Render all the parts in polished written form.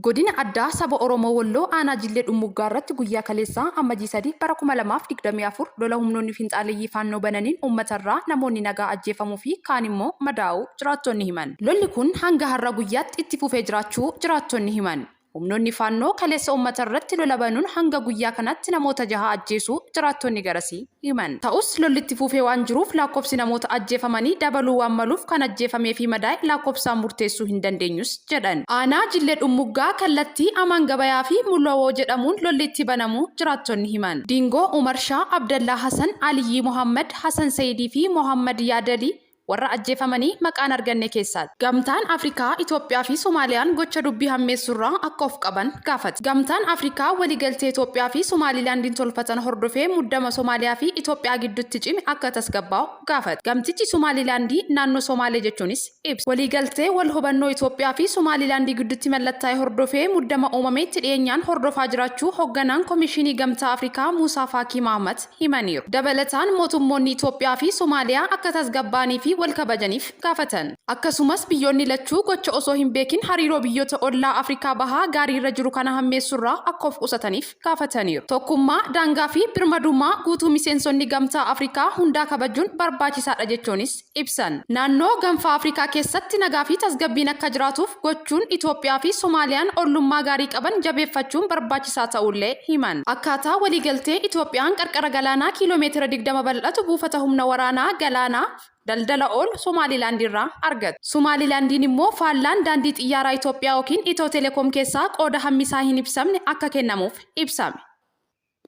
Godina addaa saba Oromoo Walloo aanaa Jillee Dhummuggaa irratti guyyaa kaleessaa Ammajii 3 bara 2024 lola humnoonni finxaaleeyyii faannoo bananiin uummatarraa namoonni nagaa ajjeefamuu fi kaan immoo madaa'uu jiraattonni himan. Lolli kun hanga har'a guyyaatti itti fufee jiraachuu jiraattonni himan. Humnoonni faannoo kaleessa uummatarratti lola banuun hanga guyyaa kanatti namoota 6 ajjeesuu jiraattonni garasii himan. Ta'us lolli itti fufee waan jiruuf lakkoofsi namoota ajjeefamanii dabaluu waan maluuf kan ajjeefamee fi madaa'e lakkoofsaan murteessuu hin dandeenyus jedhan. Aanaa Jillee Dhummuggaa kallattii Amaan Gabayaa fi Mul'awoo jedhamuun lolli itti banamuu jiraattonni himan. Diingoo Umar Shah, Abdallaa Hassan, Aliyyi Mohammed, Hassan Sayyidii fi Mohammed Yaadalii warra ajjeefamanii maqaan arganne keessaati. Gamtaan Afrikaa Itoophiyaa fi Soomaaliyaan gocha dubbii hammeessurraa akka of qaban gaafate. Gamtaan Afrikaa waliigaltee Itoophiyaa fi Somaalilaandiin tolfatan hordofee muddama Soomaaliyaa fi Itoophiyaa gidduutti cime akka tasgabbaa'u gaafate. Gamtichi Somaalilaandii naannoo Somaalee jechuunis ibsa. Waliigaltee wal hubannoo Itoophiyaa fi Somaalilaandii gidduutti mallattaa'e hordofee muddama uumameetti dhiyeenyaan hordofaa jiraachuu hoogganaan Komishinii Gamtaa Afrikaa Muusaa Faakii Mahammad himaniiru. Dabalataan mootummoonni Itoophiyaa fi Soomaaliyaa akka tasgabbaa'anii fi wal kabajaniif gaafatan. Akkasumas biyyoonni lachuu gocha osoo hin beekin hariiroo biyyoota ollaa Afrikaa bahaa gaarii irra jiru kana hammeessurraa akka of qusataniif gaafataniiru. Tokkummaa, daangaa fi birmadummaa guutuu miseensonni Gamtaa Afrikaa hundaa kabajuun barbaachisaadha jechuunis ibsan. Naannoo Gaanfa Afrikaa keessatti nagaa fi tasgabbiin akka jiraatuuf gochuun Itoophiyaa fi Soomaaliyaan ollummaa gaarii qaban jabeeffachuun barbaachisaa ta'ullee himan. Akkaataa waliigaltee Itoophiyaan qarqara galaanaa kiiloomeetira 20 bal'atu buufata humna waraanaa galaanaa daldala oolu Somaalilaandirraa argatu. Somaalilaandiin immoo faallaan daandii xiyyaaraa Itoophiyaa yookiin Itoo Telekoom keessaa qooda hammisaa hin ibsamne akka kennamuuf ibsame.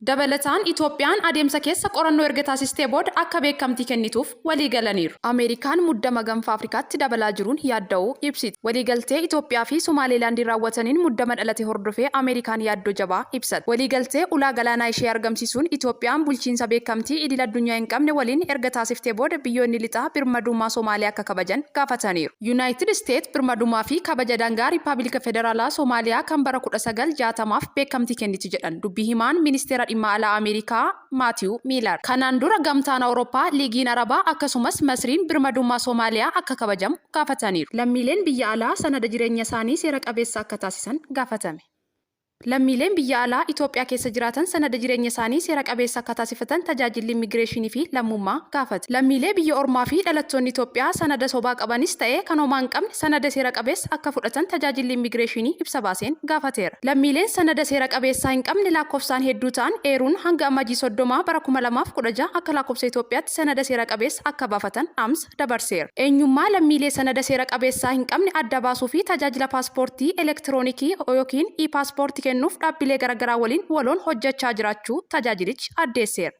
Dabalataan Itoophiyaan adeemsa keessa qorannoo erga taasistee booda akka beekamtii kennituuf walii galaniiru. Ameerikaan muddama Gaanfa Afrikaatti dabalaa jiruun yaadda'uu ibsiti. Waliigaltee Itoophiyaa fi Somaalilaandii raawwataniin muddama dhalate hordofee Ameerikaan yaaddoo jabaa ibsate. Waliigaltee ulaa galaanaa ishee argamsiisuun Itoophiyaan bulchiinsa beekamtii idil addunyaa hin qabne waliin erga taasiftee booda biyyoonni lixaa birmadummaa Soomaaliyaa akka kabajan gaafataniiru. Yuunaayitid Isteet birmadummaa fi kabaja daangaa Riippaabilika Federaalaa Soomaaliyaa kan bara 1960f beekamtii kenniti jedhan dubbii himaan ministeera dhimma alaa Ameerikaa Maatiiw Miilar. Kanaan dura Gamtaan Awurooppaa, Liigiin Arabaa akkasumas Masriin birmadummaa Soomaaliyaa akka kabajamu gaafataniiru. Lammiileen biyya alaa sanada jireenya isaanii seera qabeessa akka taasisan gaafatame. Lammiileen biyya alaa Itoophiyaa keessa jiraatan sanada jireenya isaanii seera qabeessa akka taasifatan tajaajilli immigireeshinii fi lammummaa gaafate. Lammiilee biyya ormaa fi dhalattoonni Itoophiyaa sanada sobaa qabanis ta'ee kan homaa hin qabne sanada seera qabeessa akka fudhatan tajaajilli immigireeshinii ibsa baaseen gaafateera. Lammiileen sanada seera qabeessaa hin qabne lakkoofsaan hedduu ta'an eeruun hanga Ammajii 30 bara 2016 akka lakkoofsa Itoophiyaatti sanada seera qabeessa akka baafatan dhaamsa dabarseera. Eenyummaa lammiilee sanada seera qabeessaa hin qabne adda baasuu fi tajaajila paaspoortii elektirooniikii yookiin e-paaspoortii kennuuf dhaabbilee garaagaraa waliin waloon hojjechaa jiraachuu tajaajilichi addeesseera.